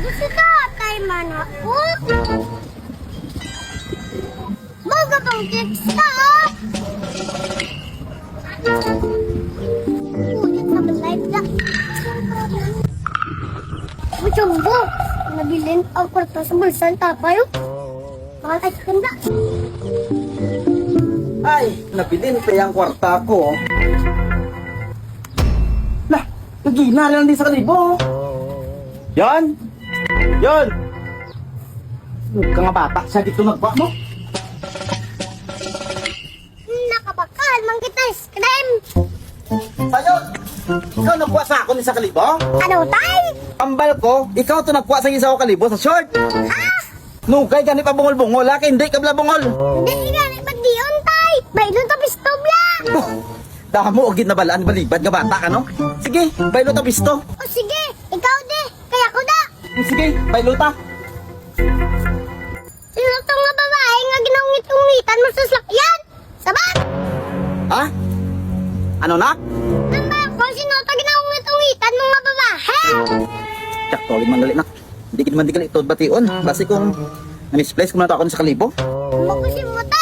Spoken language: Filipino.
Gusto ka tayo manakot? Baga pang text ka, ah! Ulit na live na. Jumbo, nabilin ang kwarta sa bulsa ng tapay. Bakal ice cream na. Ay, nabilin pa yung kwarta ko. Lah, nagina lang din sa kalibo. Yan! Yan! Huwag ka nga bata, siya dito nagpa mo. Nakabakal, manggit ice cream. Sayot! Ikaw nagkuha sa ako ni sa kalibo? Ano, tay? Ambal ko, ikaw to nagkuha sa isa ko kalibo sa short. Ha? Nugay ganit pa bungol-bungol, laki hindi ka bla bungol. Hindi nga, ba't di yun, tay? Bailon tapos tobla. Damo o ginabalaan balibad nga bata ka no? Sige, baylo ta pisto. O sige, ikaw di. Kaya ko da. Sige, baylo ta. Sino to nga babae nga ginungit-ungitan mo sa slakyan? Sabat! Ha? Ano na? Tama ko, sino to ginungit-ungitan mo nga babae? Tsak to, limang gali na. Hindi man di gali ito bation. Basi kung na-misplace kung nato ako sa kalibo. Makusin mo, tay.